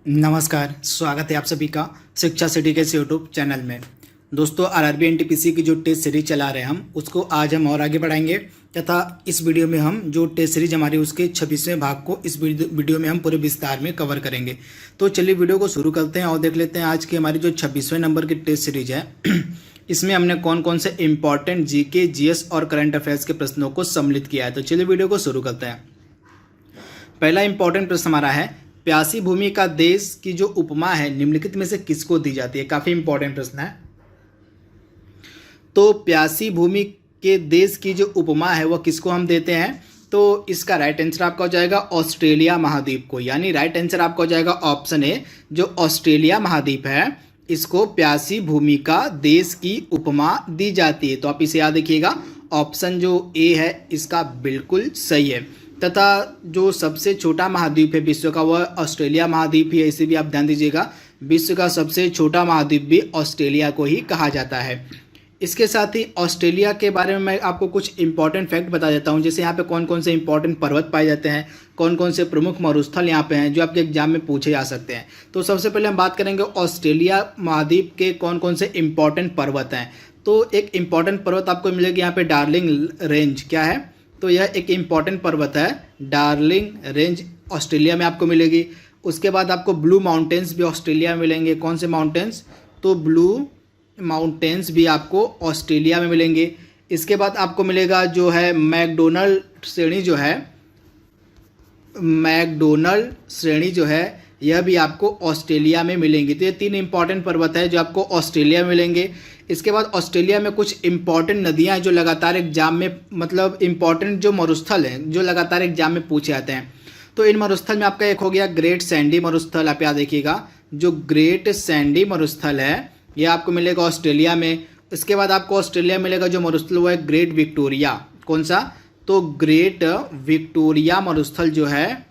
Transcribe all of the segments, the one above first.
नमस्कार, स्वागत है आप सभी का शिक्षा सिटी के यूट्यूब चैनल में। दोस्तों, आरआरबी एनटीपीसी की जो टेस्ट सीरीज चला रहे हैं हम उसको आज हम और आगे बढ़ाएंगे तथा इस वीडियो में हम जो टेस्ट सीरीज हमारी उसके 26वें भाग को इस वीडियो में हम पूरे विस्तार में कवर करेंगे। तो चलिए वीडियो को शुरू करते हैं और देख लेते हैं आज की हमारी जो 26वें नंबर की टेस्ट सीरीज है इसमें हमने कौन कौन से इंपॉर्टेंट जीके, जीएस और करंट अफेयर्स के प्रश्नों को सम्मिलित किया है। तो चलिए वीडियो को शुरू करते हैं। पहला इंपॉर्टेंट प्रश्न हमारा है, प्यासी भूमि का देश की जो उपमा है निम्नलिखित में से किसको दी जाती है। काफी इंपॉर्टेंट प्रश्न है। तो प्यासी भूमि के देश की जो उपमा है वह किसको हम देते हैं। तो इसका राइट आंसर आपका हो जाएगा ऑस्ट्रेलिया महाद्वीप को, यानी राइट आंसर आपका हो जाएगा ऑप्शन ए, जो ऑस्ट्रेलिया महाद्वीप है इसको प्यासी भूमि का देश की उपमा दी जाती है। तो आप इसे याद रखिएगा, ऑप्शन जो ए है इसका बिल्कुल सही है। तथा जो सबसे छोटा महाद्वीप है विश्व का वह ऑस्ट्रेलिया महाद्वीप ही है, इसे भी आप ध्यान दीजिएगा। विश्व का सबसे छोटा महाद्वीप भी ऑस्ट्रेलिया को ही कहा जाता है। इसके साथ ही ऑस्ट्रेलिया के बारे में मैं आपको कुछ इंपॉर्टेंट फैक्ट बता देता हूं, जैसे यहाँ पे कौन कौन से इंपॉर्टेंट पर्वत पाए जाते हैं, कौन कौन से प्रमुख मरुस्थल यहाँ पे हैं जो आपके एग्जाम में पूछे जा सकते हैं। तो सबसे पहले हम बात करेंगे ऑस्ट्रेलिया महाद्वीप के कौन कौन से इंपॉर्टेंट पर्वत हैं। तो एक इंपॉर्टेंट पर्वत आपको मिलेगी यहाँ पे डार्लिंग रेंज। क्या है? तो यह एक इम्पॉर्टेंट पर्वत है, डार्लिंग रेंज ऑस्ट्रेलिया में आपको मिलेगी। उसके बाद आपको ब्लू माउंटेन्स भी ऑस्ट्रेलिया में मिलेंगे। कौन से माउंटेन्स? तो ब्लू माउंटेन्स भी आपको ऑस्ट्रेलिया में मिलेंगे। इसके बाद आपको मिलेगा जो है मैकडोनल्ड श्रेणी जो है यह भी आपको ऑस्ट्रेलिया में मिलेंगी। तो ये तीन इंपॉर्टेंट पर्वत है जो आपको ऑस्ट्रेलिया में मिलेंगे। इसके बाद ऑस्ट्रेलिया में कुछ इंपॉर्टेंट नदियां हैं जो लगातार एग्जाम में, मतलब इंपॉर्टेंट जो मरुस्थल हैं जो लगातार एग्जाम में पूछे जाते हैं। तो इन मरुस्थल में आपका एक हो गया ग्रेट सैंडी मरुस्थल। आप याद रखिएगा, जो ग्रेट सैंडी मरुस्थल है यह आपको मिलेगा ऑस्ट्रेलिया में। इसके बाद आपको ऑस्ट्रेलिया में मिलेगा जो मरुस्थल वो है ग्रेट विक्टोरिया। कौन सा? तो ग्रेट विक्टोरिया मरुस्थल जो है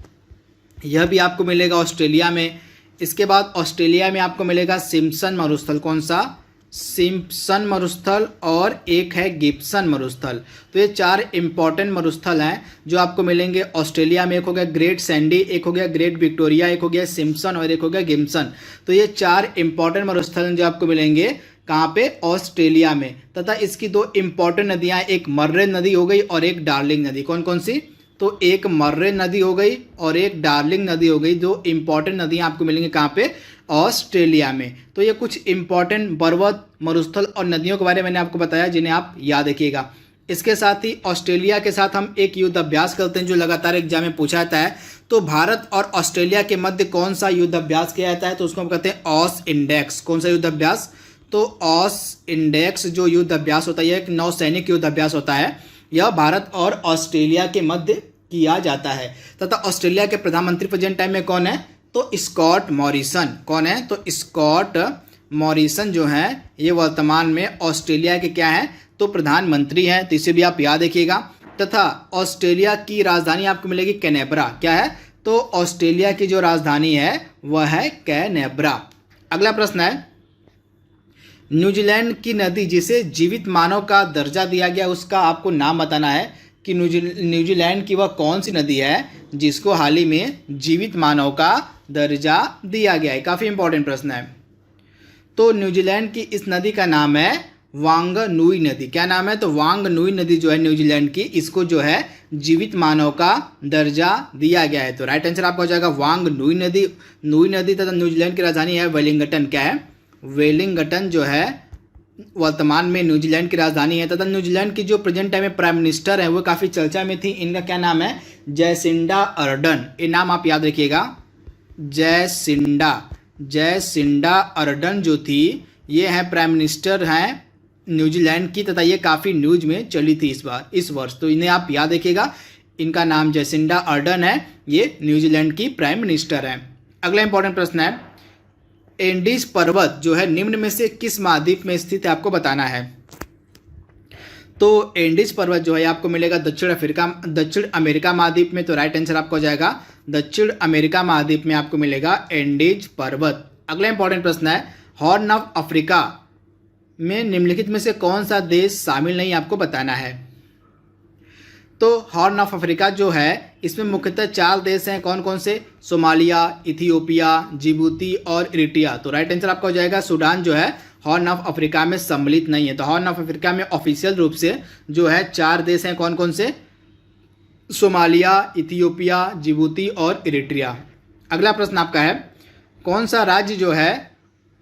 यह भी आपको मिलेगा ऑस्ट्रेलिया में। इसके बाद ऑस्ट्रेलिया में आपको मिलेगा सिम्पसन मरुस्थल। कौन सा? सिम्पसन मरुस्थल, और एक है गिब्सन मरुस्थल। तो ये चार इंपॉर्टेंट मरुस्थल हैं जो आपको मिलेंगे ऑस्ट्रेलिया में। एक हो गया ग्रेट सैंडी, एक हो गया ग्रेट विक्टोरिया, एक हो गया सिम्पसन और एक हो गया गिब्सन। तो ये चार इंपॉर्टेंट मरुस्थल हैं जो आपको मिलेंगे कहाँ पे? ऑस्ट्रेलिया में। तथा इसकी दो इंपॉर्टेंट नदियाँ, एक मर्रे नदी हो गई और एक डार्लिंग नदी। कौन कौन सी? तो एक मर्रे नदी हो गई और एक डार्लिंग नदी हो गई। दो इंपॉर्टेंट नदियाँ आपको मिलेंगी कहाँ पे? ऑस्ट्रेलिया में। तो ये कुछ इंपॉर्टेंट पर्वत, मरुस्थल और नदियों के बारे में मैंने आपको बताया जिन्हें आप याद रखिएगा। इसके साथ ही ऑस्ट्रेलिया के साथ हम एक युद्ध अभ्यास करते हैं जो लगातार एग्जाम में पूछा जाता है। तो भारत और ऑस्ट्रेलिया के मध्य कौन सा युद्ध अभ्यास किया जाता है? तो उसको हम कहते हैं ऑस इंडेक्स। कौन सा युद्ध अभ्यास? तो ऑस इंडेक्स जो युद्ध अभ्यास होता है, एक नौसैनिक युद्ध अभ्यास होता है। यह भारत और ऑस्ट्रेलिया के मध्य किया जाता है। तथा ऑस्ट्रेलिया के प्रधानमंत्री प्रेजेंट टाइम में कौन है? तो स्कॉट मॉरिसन। कौन है? तो स्कॉट मॉरिसन जो है ये वर्तमान में ऑस्ट्रेलिया के क्या है? तो प्रधानमंत्री हैं। तो इसे भी आप याद रखिएगा। तथा ऑस्ट्रेलिया की राजधानी आपको मिलेगी कैनबरा। क्या है? तो ऑस्ट्रेलिया की जो राजधानी है वह है कैनबरा। अगला प्रश्न है, न्यूजीलैंड की नदी जिसे जीवित मानव का दर्जा दिया गया उसका आपको नाम बताना है कि न्यूजीलैंड की वह कौन सी नदी है जिसको हाल ही में जीवित मानव का दर्जा दिया गया है। काफ़ी इंपॉर्टेंट प्रश्न है। तो न्यूजीलैंड की इस नदी का नाम है वांगनुई नदी। क्या नाम है? तो वांगनुई नदी जो है न्यूजीलैंड की, इसको जो है जीवित मानव का दर्जा दिया गया है। तो राइट आंसर आपका हो जाएगा वांगनुई नदी। नुई नदी तथा न्यूजीलैंड की राजधानी है वेलिंगटन। क्या है? वेलिंगटन जो है वर्तमान में न्यूजीलैंड की राजधानी है। तथा न्यूजीलैंड की जो प्रेजेंट टाइम में प्राइम मिनिस्टर है वो काफ़ी चर्चा में थी। इनका क्या नाम है? Jacinda Ardern. ये नाम आप याद रखिएगा, जैसिंडा अर्डन जो थी ये है प्राइम मिनिस्टर हैं न्यूजीलैंड की। तथा ये काफ़ी न्यूज में चली थी इस वर्ष। तो इन्हें आप याद रखिएगा, इनका नाम जैसिंडा अर्डन है, ये न्यूजीलैंड की प्राइम मिनिस्टर हैं। अगला इंपॉर्टेंट प्रश्न है, एंडीज पर्वत जो है निम्न में से किस महाद्वीप में स्थित है? आपको बताना है। तो एंडीज पर्वत जो है आपको मिलेगा दक्षिण अमेरिका महाद्वीप में। तो राइट आंसर आपका हो जाएगा दक्षिण अमेरिका महाद्वीप में आपको मिलेगा एंडीज पर्वत। अगला इंपॉर्टेंट प्रश्न है, हॉर्न ऑफ अफ्रीका में निम्नलिखित में से कौन सा देश शामिल नहीं? आपको बताना है। तो हॉर्न ऑफ अफ्रीका जो है इसमें मुख्यतः 4 देश हैं, कौन कौन से? सोमालिया, इथियोपिया, जिबूती और इरिट्रिया। तो राइट आंसर आपका हो जाएगा सूडान जो है हॉर्न ऑफ अफ्रीका में सम्मिलित नहीं है। तो हॉर्न ऑफ अफ्रीका में ऑफिशियल रूप से जो है 4 देश हैं, कौन कौन से? सोमालिया, इथियोपिया, जिबूती और इरिट्रिया। अगला प्रश्न आपका है, कौन सा राज्य जो है,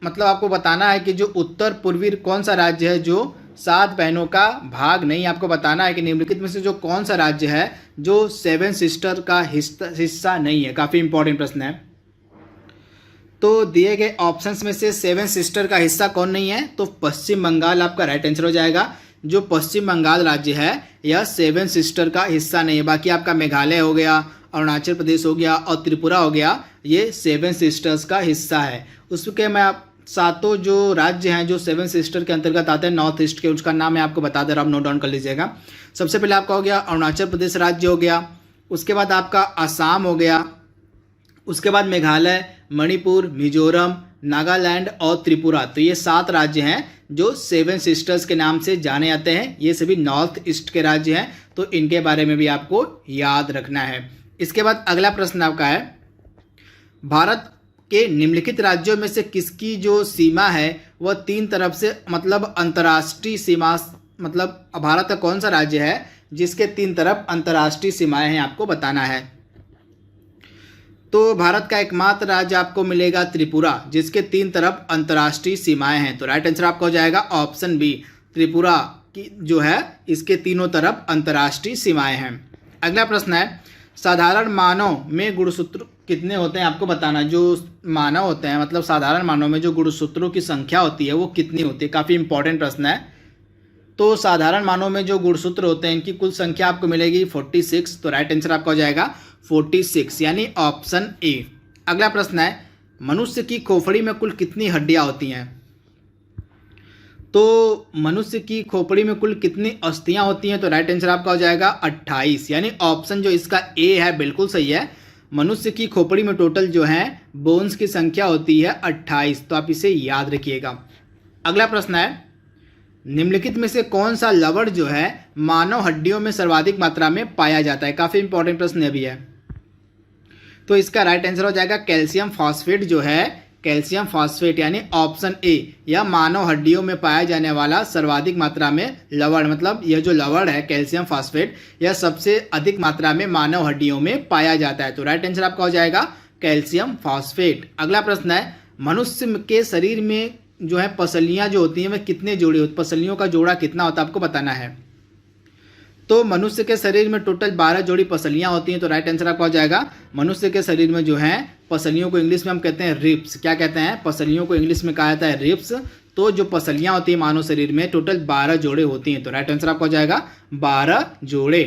मतलब आपको बताना है कि जो उत्तर पूर्वी कौन सा राज्य है जो 7 बहनों का भाग नहीं, आपको बताना है कि निम्नलिखित में से जो कौन सा राज्य है जो 7 सिस्टर का हिस्सा नहीं है। काफ़ी इंपॉर्टेंट प्रश्न है। तो दिए गए ऑप्शंस में से 7 सिस्टर का हिस्सा कौन नहीं है? तो पश्चिम बंगाल आपका राइट आंसर हो जाएगा। जो पश्चिम बंगाल राज्य है यह 7 सिस्टर का हिस्सा नहीं है। बाकी आपका मेघालय हो गया, अरुणाचल प्रदेश हो गया और त्रिपुरा हो गया, ये 7 सिस्टर्स का हिस्सा है। उसके मैं आप 7 जो राज्य हैं जो 7 सिस्टर के अंतर्गत आते हैं नॉर्थ ईस्ट के, उसका नाम मैं आपको बता दे रहा हूँ, नोट डाउन कर लीजिएगा। सबसे पहले आपका हो गया अरुणाचल प्रदेश राज्य हो गया, उसके बाद आपका असम हो गया, उसके बाद मेघालय, मणिपुर, मिजोरम, नागालैंड और त्रिपुरा। तो ये 7 राज्य हैं जो 7 सिस्टर्स के नाम से जाने जाते हैं। ये सभी नॉर्थ ईस्ट के राज्य हैं, तो इनके बारे में भी आपको याद रखना है। इसके बाद अगला प्रश्न आपका है, भारत के निम्नलिखित राज्यों में से किसकी जो सीमा है वह 3 तरफ से, मतलब अंतर्राष्ट्रीय सीमा, मतलब भारत का कौन सा राज्य है जिसके 3 तरफ अंतर्राष्ट्रीय सीमाएं हैं, आपको बताना है। तो भारत का एकमात्र राज्य आपको मिलेगा त्रिपुरा, जिसके 3 तरफ अंतर्राष्ट्रीय सीमाएं हैं। तो राइट आंसर आपका हो जाएगा ऑप्शन बी, त्रिपुरा की जो है इसके तीनों तरफ अंतर्राष्ट्रीय सीमाएं हैं। अगला प्रश्न है, साधारण मानव में गुणसूत्र कितने होते हैं, आपको बताना। जो मानव होते हैं, मतलब साधारण मानव में जो गुणसूत्रों की संख्या होती है वो कितनी होती है? काफ़ी इंपॉर्टेंट प्रश्न है। तो साधारण मानव में जो गुणसूत्र होते हैं इनकी कुल संख्या आपको मिलेगी 46। तो राइट आंसर आपका हो जाएगा 46, यानी ऑप्शन ए। अगला प्रश्न है, मनुष्य की खोपड़ी में कुल कितनी हड्डियां होती हैं? तो मनुष्य की खोपड़ी में कुल कितनी अस्थियां होती हैं? तो राइट आंसर आपका हो जाएगा 28, यानी ऑप्शन जो इसका ए है बिल्कुल सही है। मनुष्य की खोपड़ी में टोटल जो है बोन्स की संख्या होती है 28। तो आप इसे याद रखिएगा। अगला प्रश्न है, निम्नलिखित में से कौन सा लवण जो है मानव हड्डियों में सर्वाधिक मात्रा में पाया जाता है? काफ़ी इंपॉर्टेंट प्रश्न भी है। तो इसका राइट आंसर हो जाएगा कैल्शियम फॉस्फेट जो है, कैल्शियम फॉस्फेट, यानी ऑप्शन ए। यह मानव हड्डियों में पाया जाने वाला सर्वाधिक मात्रा में लवण, मतलब यह जो लवण है कैल्शियम फॉस्फेट, यह सबसे अधिक मात्रा में मानव हड्डियों में पाया जाता है। तो राइट आंसर आपका हो जाएगा कैल्शियम फॉस्फेट। अगला प्रश्न है, मनुष्य के शरीर में जो है पसलियां जो होती हैं वह कितने जोड़ी होती, पसलियों का जोड़ा कितना होता है, आपको बताना है। तो मनुष्य के शरीर में टोटल 12 जोड़ी पसलियां होती हैं। तो राइट आंसर आपका हो जाएगा, मनुष्य के शरीर में जो है पसलियों को इंग्लिश में हम कहते हैं रिब्स। क्या कहते हैं? पसलियों को इंग्लिश में कहा जाता है रिब्स। तो जो पसलियां होती हैं मानव शरीर में टोटल 12 जोड़े होती हैं। तो राइट आंसर आपका हो जाएगा 12 जोड़े।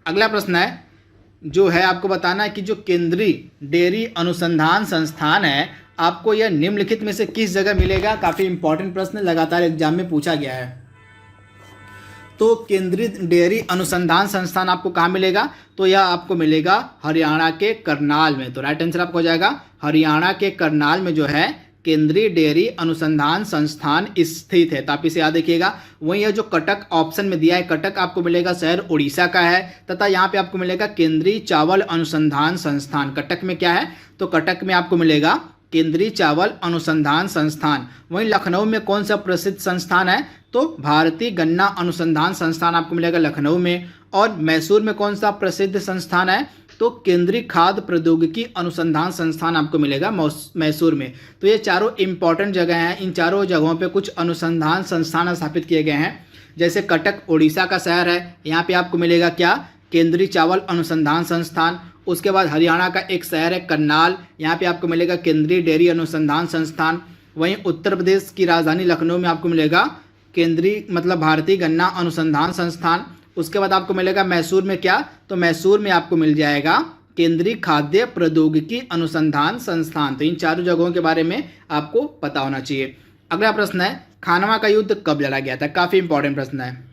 अगला प्रश्न है, जो है आपको बताना है कि जो केंद्रीय डेयरी अनुसंधान संस्थान है, आपको यह निम्नलिखित में से किस जगह मिलेगा? काफ़ी इंपॉर्टेंट प्रश्न लगातार एग्जाम में पूछा गया है। तो केंद्रीय डेयरी अनुसंधान संस्थान आपको कहाँ मिलेगा? तो यह आपको मिलेगा हरियाणा के करनाल में। तो राइट आंसर आपको हो जाएगा हरियाणा के करनाल में जो है केंद्रीय डेयरी अनुसंधान संस्थान स्थित है। तो आप इसे याद रखिएगा। वहीं यह जो कटक ऑप्शन में दिया है, कटक आपको मिलेगा शहर उड़ीसा का है, तथा यहाँ पे आपको मिलेगा केंद्रीय चावल अनुसंधान संस्थान। कटक में क्या है? तो कटक में आपको मिलेगा केंद्रीय चावल अनुसंधान संस्थान। वहीं लखनऊ में कौन सा प्रसिद्ध संस्थान है? तो भारतीय गन्ना अनुसंधान संस्थान आपको मिलेगा लखनऊ में। और मैसूर में कौन सा प्रसिद्ध संस्थान है? तो केंद्रीय खाद्य प्रौद्योगिकी अनुसंधान संस्थान आपको मिलेगा मैसूर में। तो ये चारों इंपॉर्टेंट जगह हैं। इन चारों जगहों पे कुछ अनुसंधान संस्थान स्थापित किए गए हैं। जैसे कटक उड़ीसा का शहर है, यहाँ पे आपको मिलेगा क्या? केंद्रीय चावल अनुसंधान संस्थान। उसके बाद हरियाणा का एक शहर है करनाल, यहाँ पे आपको मिलेगा केंद्रीय डेयरी अनुसंधान संस्थान। वहीं उत्तर प्रदेश की राजधानी लखनऊ में आपको मिलेगा केंद्रीय मतलब भारतीय गन्ना अनुसंधान संस्थान। उसके बाद आपको मिलेगा मैसूर में क्या? तो मैसूर में आपको मिल जाएगा केंद्रीय खाद्य प्रौद्योगिकी अनुसंधान संस्थान। तो इन चारों जगहों के बारे में आपको पता होना चाहिए। अगला प्रश्न है, खानवा का युद्ध कब लड़ा गया था? काफ़ी इंपॉर्टेंट प्रश्न है।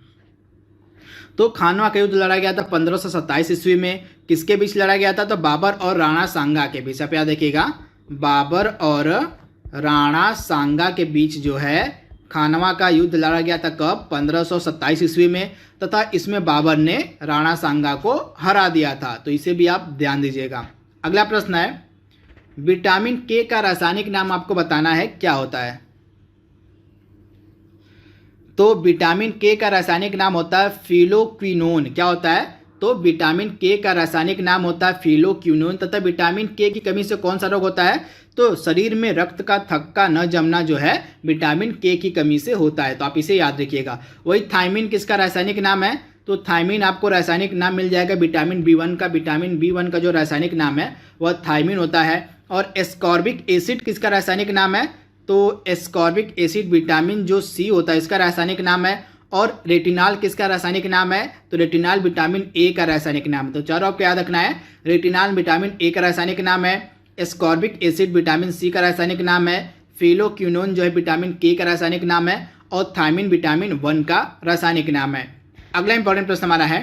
तो खानवा का युद्ध लड़ा गया था 1527 ईस्वी में। किसके बीच लड़ा गया था? तो बाबर और राणा सांगा के बीच। आप याद देखिएगा, बाबर और राणा सांगा के बीच जो है खानवा का युद्ध लड़ा गया था कब? 1527 ईस्वी में, तथा इसमें बाबर ने राणा सांगा को हरा दिया था। तो इसे भी आप ध्यान दीजिएगा। अगला प्रश्न है, विटामिन के का रासायनिक नाम आपको बताना है, क्या होता है? तो विटामिन के का रासायनिक नाम होता है फिलोक्विनोन। क्या होता है? तो विटामिन के का रासायनिक नाम होता है फिलोक्विनोन। तथा विटामिन के की कमी से कौन सा रोग होता है? तो शरीर में रक्त का थक्का न जमना जो है विटामिन के की कमी से होता है। तो आप इसे याद रखिएगा। वही थायमिन किसका रासायनिक नाम है? तो थायमिन आपको रासायनिक नाम मिल जाएगा विटामिन B1 का। विटामिन B1 का जो रासायनिक नाम है वह थायमिन होता है। और एस्कॉर्बिक एसिड किसका रासायनिक नाम है? तो एस्कॉर्बिक एसिड विटामिन जो C होता है इसका रासायनिक नाम है। और रेटिनॉल किसका रासायनिक नाम है? तो रेटिनॉल विटामिन A का रासायनिक नाम है। तो चारों आपको याद रखना है। रेटिनॉल विटामिन A का रासायनिक नाम है, एस्कॉर्बिक एसिड विटामिन C का रासायनिक नाम है, फिलोक्विनोन जो है विटामिन K का रासायनिक नाम है, और थायमिन विटामिन 1 का रासायनिक नाम है। अगला इंपॉर्टेंट प्रश्न हमारा है,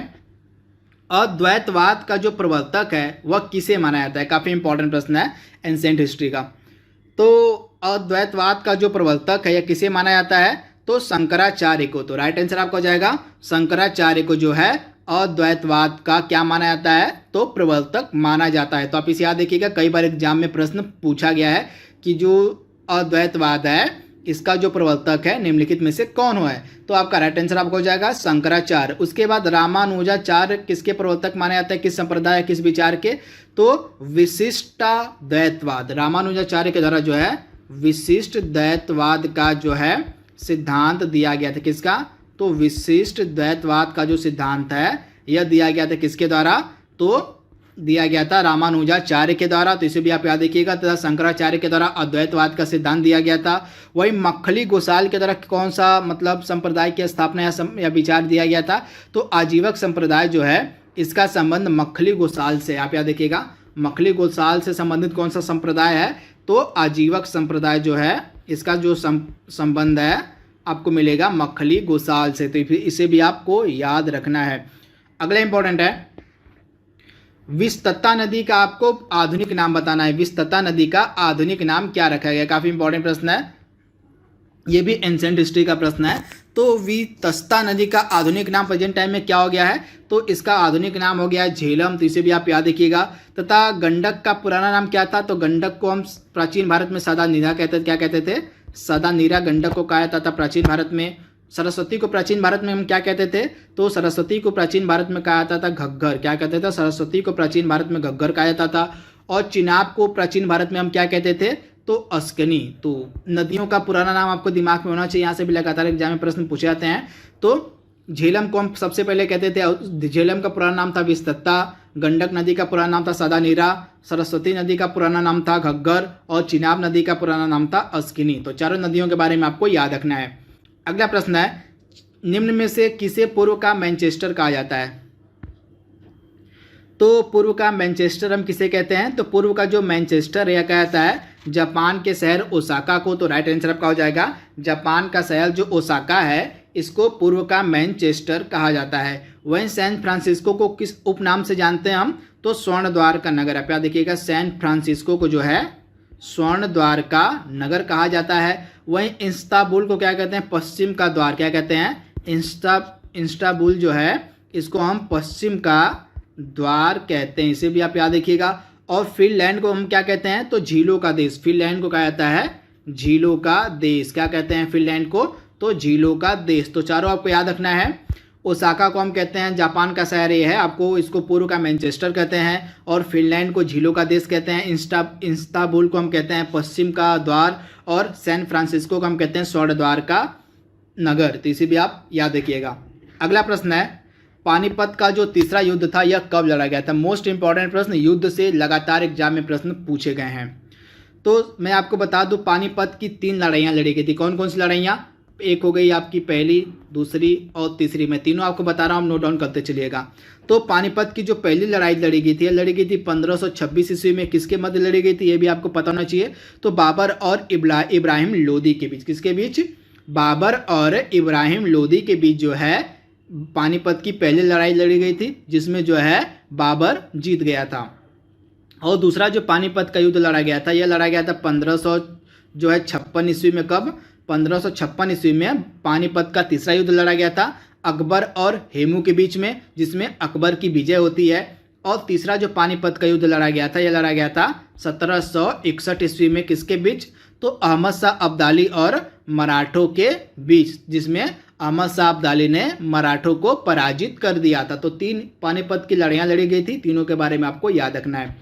अद्वैतवाद का जो प्रवर्तक है वह किसे माना जाता है? काफी इंपॉर्टेंट प्रश्न है एंशिएंट हिस्ट्री का। तो अद्वैतवाद का जो प्रवर्तक है यह किसे माना जाता है? तो शंकराचार्य को। तो राइट आंसर आपका हो जाएगा शंकराचार्य को जो है अद्वैतवाद का क्या माना जाता है? तो प्रवर्तक माना जाता है। तो आप इसे याद रखिएगा, कई बार एग्जाम में प्रश्न पूछा गया है कि जो अद्वैतवाद है इसका जो प्रवर्तक है निम्नलिखित में से कौन हुआ है? तो आपका राइट आंसर आपको हो जाएगा शंकराचार्य। उसके बाद रामानुजाचार्य किसके प्रवर्तक माना जाता है? किस संप्रदाय, किस विचार के? तो विशिष्टाद्वैतवाद। रामानुजाचार्य के द्वारा जो है विशिष्ट द्वैतवाद का जो है सिद्धांत दिया गया था। किसका? तो विशिष्ट द्वैतवाद का जो सिद्धांत है यह दिया गया था किसके द्वारा? तो दिया गया था रामानुजाचार्य के द्वारा। तो इसे भी आप याद रखिएगा। तथा शंकराचार्य के द्वारा अद्वैतवाद का सिद्धांत दिया गया था। वही मक्खली गोसाल के द्वारा कौन सा मतलब संप्रदाय की स्थापना या विचार दिया गया था? तो आजीवक संप्रदाय जो है इसका संबंध मक्खली गोसाल से, आप याद रखिएगा, मक्खली गोसाल से संबंधित कौन सा संप्रदाय है? तो आजीवक संप्रदाय जो है इसका जो संबंध है आपको मिलेगा मक्खली गोसाल से। तो इसे भी आपको याद रखना है। अगला इंपॉर्टेंट है, विस्तता नदी का आपको आधुनिक नाम बताना है। विस्तता नदी का आधुनिक नाम क्या रखा गया? काफी इंपॉर्टेंट प्रश्न है, ये भी एंशिएंट हिस्ट्री का प्रश्न है। तो वितस्ता नदी का आधुनिक नाम प्रेजेंट टाइम में क्या हो गया है? तो इसका आधुनिक नाम हो गया है झेलम। तो इसे भी आप याद रखिएगा। तथा गंडक का पुराना नाम क्या था? तो गंडक को हम प्राचीन भारत में सदा नीरा कहते थे। क्या कहते थे? सदा नीरा गंडक को कहा जाता था प्राचीन भारत में। सरस्वती को प्राचीन भारत में हम क्या कहते थे? तो सरस्वती को प्राचीन भारत में कहा जाता था घग्गर। क्या कहते थे? सरस्वती को प्राचीन भारत में घग्गर कहा जाता था। और चिनाब को प्राचीन भारत में हम क्या कहते थे? तो अस्कनी। तो नदियों का पुराना नाम आपको दिमाग में होना चाहिए, यहाँ से भी लगातार एग्जाम में प्रश्न पूछे जाते हैं। तो झेलम को हम सबसे पहले कहते थे, झेलम का पुराना नाम था विस्तता, गंडक नदी का पुराना नाम था सदा नीरा, सरस्वती नदी का पुराना नाम था घग्गर, और चिनाब नदी का पुराना नाम था अस्किनी। तो चारों नदियों के बारे में आपको याद रखना है। अगला प्रश्न है, निम्न में से किसे पूर्व का मैनचेस्टर कहा जाता है? तो पूर्व का मैनचेस्टर हम किसे कहते हैं? तो पूर्व का जो मैनचेस्टर है क्या कहता है? जापान के शहर ओसाका को। तो राइट आंसर आपका हो जाएगा जापान का शहर जो ओसाका है इसको पूर्व का मैनचेस्टर कहा जाता है। वहीं सैन फ्रांसिस्को को किस उपनाम से जानते हैं हम? तो स्वर्ण द्वार का नगर। आप याद देखिएगा, सैन फ्रांसिस्को को जो है स्वर्ण द्वार का नगर कहा जाता है। वहीं इस्तांबुल को क्या कहते हैं? पश्चिम का द्वार। क्या कहते हैं? इस्तांबुल जो है इसको हम पश्चिम का द्वार कहते हैं। इसे भी आप याद रखिएगा। और फिनलैंड को हम क्या कहते हैं? तो झीलों का देश। फिनलैंड को कहा जाता है झीलों का देश। क्या कहते हैं फिनलैंड को? तो झीलों का देश। तो चारों आपको याद रखना है। ओसाका को हम कहते हैं जापान का शहर ये है, आपको इसको पूर्व का मैनचेस्टर कहते हैं। और फिनलैंड को झीलों का देश कहते हैं। इस्तांबुल को हम कहते हैं पश्चिम का द्वार। और सैन फ्रांसिस्को को हम कहते हैं स्वर्ण द्वार का नगर। तो इसे भी आप याद रखिएगा। अगला प्रश्न है, पानीपत का जो तीसरा युद्ध था यह कब लड़ा गया था? मोस्ट इंपॉर्टेंट प्रश्न, युद्ध से लगातार एग्जाम में प्रश्न पूछे गए हैं। तो मैं आपको बता दूं, पानीपत की 3 लड़ाइयाँ लड़ी गई थी। कौन कौन सी लड़ाइयाँ? एक हो गई आपकी पहली, दूसरी और तीसरी। मैं तीनों आपको बता रहा हूँ, नोट डाउन करते चलिएगा। तो पानीपत की जो पहली लड़ाई लड़ी गई थी, यह लड़ी गई थी 1526 ईस्वी में। किसके मध्य लड़ी गई थी ये भी आपको पता होना चाहिए। तो बाबर और इब्राहिम लोदी के बीच। किसके बीच? बाबर और इब्राहिम लोदी के बीच जो है पानीपत की पहली लड़ाई लड़ी गई थी, जिसमें जो है बाबर जीत गया था। और दूसरा जो पानीपत का युद्ध लड़ा गया था, यह लड़ा गया था 1556 ईस्वी में। कब? 1556 ईस्वी में पानीपत का तीसरा युद्ध लड़ा गया था अकबर और हेमू के बीच में, जिसमें अकबर की विजय होती है। और तीसरा जो पानीपत का युद्ध लड़ा गया था, यह लड़ा गया था 1761 ईस्वी में। किसके बीच? तो अहमद शाह अब्दाली और मराठों के बीच, जिसमें अहमद शाह अब्दाली ने मराठों को पराजित कर दिया था। तो 3 पानीपत की लड़ाइयाँ लड़ी गई थी, तीनों के बारे में आपको याद रखना है।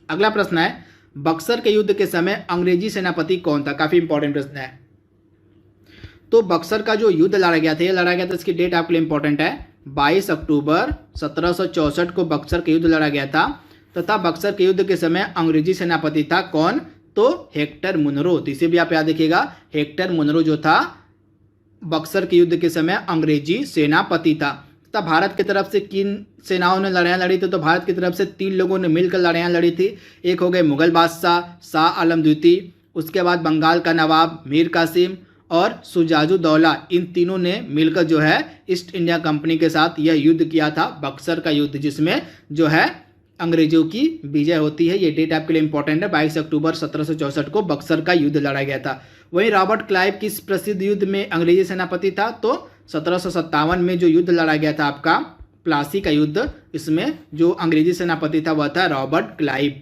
अगला प्रश्न है, बक्सर के युद्ध के समय अंग्रेजी सेनापति कौन था? काफी इंपॉर्टेंट प्रश्न है। तो बक्सर का जो युद्ध लड़ा गया था, यह लड़ा गया था, इसकी डेट आपके लिए इंपॉर्टेंट है, 22 अक्टूबर 1764 को बक्सर के युद्ध लड़ा गया था। तथा बक्सर के युद्ध के समय अंग्रेजी सेनापति था कौन? तो हेक्टर मुनरो। तो इसे भी आप याद रखिएगा, हेक्टर मुनरो जो था बक्सर के युद्ध के समय अंग्रेजी सेनापति था। तब भारत की तरफ से किन सेनाओं ने लड़ाइयाँ लड़ी थी? तो भारत की तरफ से 3 लोगों ने मिलकर लड़ाइयाँ लड़ी थी। एक हो गए मुगल बादशाह शाह आलम द्वितीय, उसके बाद बंगाल का नवाब मीर कासिम और सुजाउद्दौला। इन तीनों ने मिलकर जो है ईस्ट इंडिया कंपनी के साथ यह युद्ध किया था, बक्सर का युद्ध, जिसमें जो है अंग्रेजों की विजय होती है। ये डेट आपके लिए इंपॉर्टेंट है, 22 अक्टूबर 1764 को बक्सर का युद्ध लड़ा गया था। वहीं रॉबर्ट क्लाइव किस प्रसिद्ध युद्ध में अंग्रेजी सेनापति था? तो 1757 में जो युद्ध लड़ा गया था आपका प्लासी का युद्ध, इसमें जो अंग्रेजी सेनापति था वह था रॉबर्ट क्लाइव।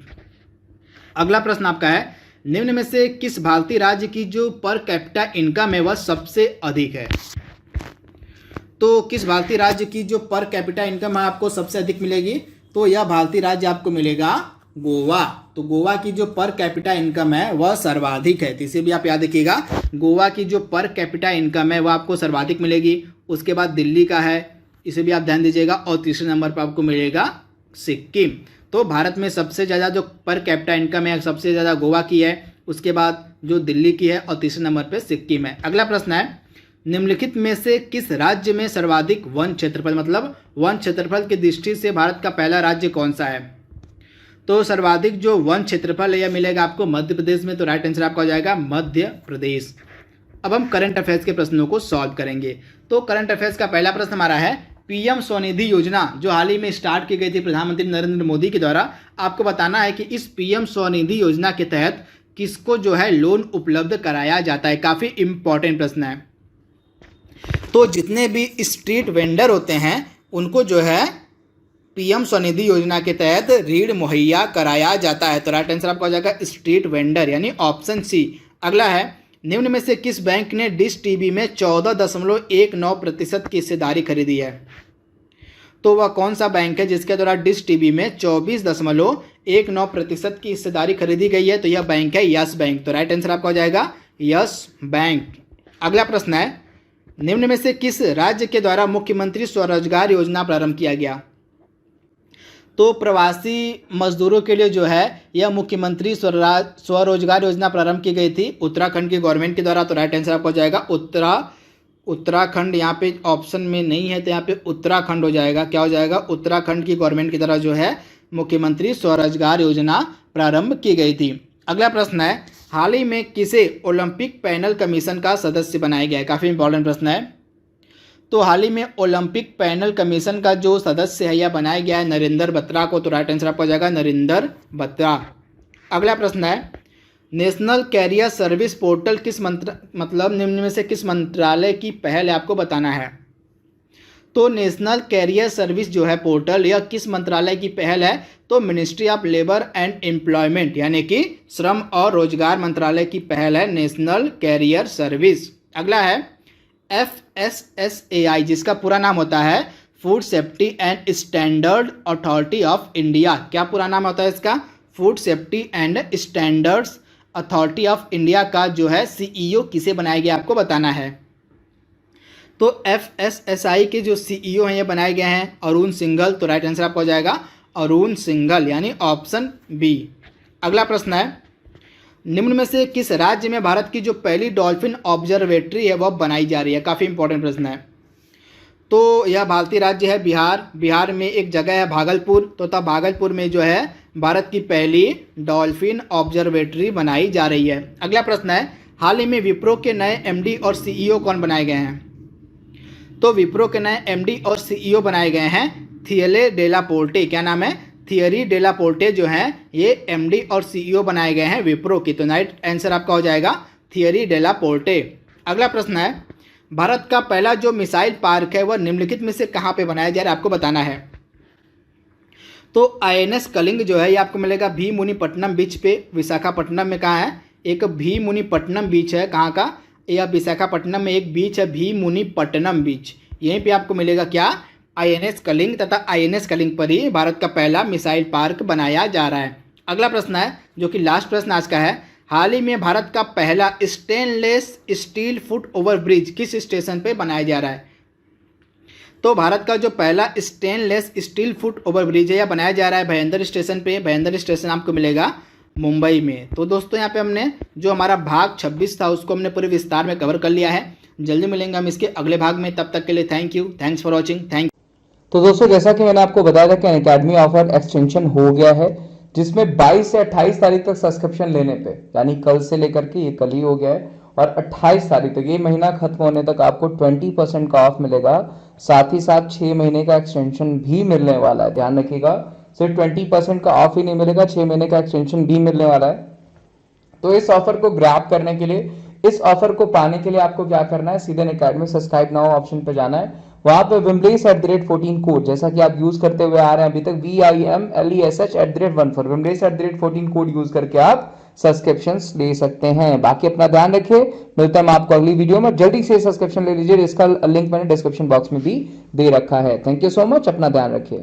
अगला प्रश्न आपका है, निम्न में से किस भारतीय राज्य की जो पर कैपिटा इनकम है वह सबसे अधिक है? तो किस भारतीय राज्य की जो पर कैपिटा इनकम है आपको सबसे अधिक मिलेगी? तो यह भारतीय राज्य आपको मिलेगा गोवा। तो गोवा की जो पर कैपिटा इनकम है वह सर्वाधिक है, तो इसे भी आप याद रखिएगा, गोवा की जो पर कैपिटा इनकम है वह आपको सर्वाधिक मिलेगी। उसके बाद दिल्ली का है, इसे भी आप ध्यान दीजिएगा। और तीसरे नंबर पर आपको मिलेगा सिक्किम। तो भारत में सबसे ज़्यादा जो पर कैपिटा इनकम है सबसे ज़्यादा गोवा की है, उसके बाद जो दिल्ली की है और तीसरे नंबर पे सिक्किम है। अगला प्रश्न है, निम्नलिखित में से किस राज्य में सर्वाधिक वन क्षेत्रफल, मतलब वन क्षेत्रफल की दृष्टि से भारत का पहला राज्य कौन सा है? तो सर्वाधिक जो वन क्षेत्रफल है यह मिलेगा आपको मध्य प्रदेश में। तो राइट आंसर आपका हो जाएगा मध्य प्रदेश। अब हम करंट अफेयर्स के प्रश्नों को सॉल्व करेंगे। तो करंट अफेयर्स का पहला प्रश्न हमारा है, पीएम स्वनिधि योजना जो हाल ही में स्टार्ट की गई थी प्रधानमंत्री नरेंद्र मोदी के द्वारा, आपको बताना है कि इस पीएम स्वनिधि योजना के तहत किसको जो है लोन उपलब्ध कराया जाता है। काफ़ी इंपॉर्टेंट प्रश्न है। तो जितने भी स्ट्रीट वेंडर होते हैं उनको जो है पीएम स्वनिधि योजना के तहत ऋण मुहैया कराया जाता है। तो राइट आंसर आपका हो जाएगा स्ट्रीट वेंडर, यानी ऑप्शन सी। अगला है, निम्न में से किस बैंक ने डिश टीवी में 14.19% की हिस्सेदारी खरीदी है? तो वह कौन सा बैंक है जिसके द्वारा डिश टीवी में 24.19% की हिस्सेदारी खरीदी गई है? तो यह बैंक है यस बैंक। तो राइट आंसर आपका हो जाएगा यस बैंक। अगला प्रश्न है, निम्न में से किस राज्य के द्वारा मुख्यमंत्री स्वरोजगार योजना प्रारंभ किया गया? तो प्रवासी मजदूरों के लिए जो है यह मुख्यमंत्री स्वरोजगार योजना प्रारंभ की गई थी उत्तराखंड की गवर्नमेंट के द्वारा। तो राइट आंसर आपको हो जाएगा उत्तराखंड। यहाँ पे ऑप्शन में नहीं है तो यहाँ पे उत्तराखंड हो जाएगा। क्या हो जाएगा? उत्तराखंड की गवर्नमेंट की द्वारा जो है मुख्यमंत्री स्वरोजगार योजना प्रारंभ की गई थी। अगला प्रश्न है, हाल ही में किसे ओलंपिक पैनल कमीशन का सदस्य बनाया गया है? काफ़ी इंपॉर्टेंट प्रश्न है। तो हाल ही में ओलंपिक पैनल कमीशन का जो सदस्य है यह बनाया गया है नरेंद्र बत्रा को। तो राइट आंसर आपको हो जाएगा नरेंद्र बत्रा। अगला प्रश्न है, नेशनल कैरियर सर्विस पोर्टल किस मतलब निम्न में से किस मंत्रालय की पहल है? आपको बताना है। तो नेशनल कैरियर सर्विस जो है पोर्टल यह किस मंत्रालय की पहल है? तो ministry of labour and employment, यानी कि श्रम और रोजगार मंत्रालय की पहल है नेशनल कैरियर सर्विस। अगला है, FSSAI जिसका पूरा नाम होता है food safety and standard authority of India. क्या पूरा नाम होता है इसका? Food safety and standards authority of India का जो है CEO किसे बनाया गया आपको बताना है। तो FSSAI के जो CEO हैं ये बनाए गए हैं अरुण सिंघल। तो राइट आंसर आपका हो जाएगा अरुण सिंघल, यानी ऑप्शन बी। अगला प्रश्न है, निम्न में से किस राज्य में भारत की जो पहली डॉल्फिन ऑब्जर्वेटरी है वह बनाई जा रही है? काफ़ी इंपॉर्टेंट प्रश्न है। तो यह भारतीय राज्य है बिहार। बिहार में एक जगह है भागलपुर। तो तब भागलपुर में जो है भारत की पहली डॉल्फिन ऑब्जर्वेटरी बनाई जा रही है। अगला प्रश्न है, हाल ही में विप्रो के नए MD और CEO कौन बनाए गए हैं? तो विप्रो के नए MD और CEO बनाए गए हैं थियरी डेला पोर्टे। क्या नाम है? थियरी डेला पोर्टे जो हैं ये MD और CEO बनाए गए हैं विप्रो की। तो राइट आंसर आपका हो जाएगा थियरी डेला पोर्टे। अगला प्रश्न है, भारत का पहला जो मिसाइल पार्क है वह निम्नलिखित में से कहाँ पे बनाया जा रहा है, आपको बताना है। तो INS कलिंग जो है ये आपको मिलेगा भीमुनिपट्टनम बीच पे, विशाखापट्टनम में। कहाँ है? एक भीमुनिपट्टनम बीच है, कहाँ का? यह विशाखापट्टनम में एक बीच है भीमुनिपट्टनम बीच, यहीं पे आपको मिलेगा क्या? INS कलिंग, तथा INS कलिंग पर ही भारत का पहला मिसाइल पार्क बनाया जा रहा है। अगला प्रश्न है जो कि लास्ट प्रश्न आज का है, हाल ही में भारत का पहला stainless steel foot over bridge किस स्टेशन पे बनाया जा रहा है? तो भारत का जो पहला stainless steel foot over bridge है यह बनाया जा रहा है भयंदर स्टेशन पे। भयंदर स्टेशन आपको मिलेगा मुंबई में। तो दोस्तों यहाँ पे हमने जो हमारा भाग 26 था उसको हमने पूरे विस्तार में कवर कर लिया है। जल्दी मिलेंगे हम इसके अगले भाग में, तब तक के लिए thank you, thanks for watching, thank. तो दोस्तों जैसा कि मैंने आपको बताया था कि अनअकैडमी ऑफर एक्सटेंशन हो गया है, जिसमें 22 से 28 तारीख तक सब्सक्रिप्शन लेने पे, यानी कल से लेकर के, ये कल ही हो गया है, और 28 तारीख तक, ये महीना खत्म होने तक आपको 20% का ऑफ मिलेगा। साथ ही साथ 6 महीने का एक्सटेंशन भी मिलने वाला है, ध्यान रखिएगा। सिर्फ 20% का ऑफ ही नहीं मिलेगा, 6 महीने का एक्सटेंशन भी मिलने वाला है। तो इस ऑफर को ग्रैब करने के लिए, इस ऑफर को पाने के लिए आपको क्या करना है, सीधे अनअकैडमी सब्सक्राइब नाउ ऑप्शन पर जाना है। वहां पे Wimlesh@14 कोड, जैसा कि आप यूज करते हुए आ रहे हैं अभी तक, VIMLESH@14 Wimlesh@14 कोड यूज करके आप सब्सक्रिप्शंस ले सकते हैं। बाकी अपना ध्यान रखिए, मिलता है मैं आपको अगली वीडियो में। जल्दी से सब्सक्रिप्शन ले लीजिए, इसका लिंक मैंने डिस्क्रिप्शन बॉक्स में भी दे रखा है। थैंक यू सो मच, अपना ध्यान रखिए।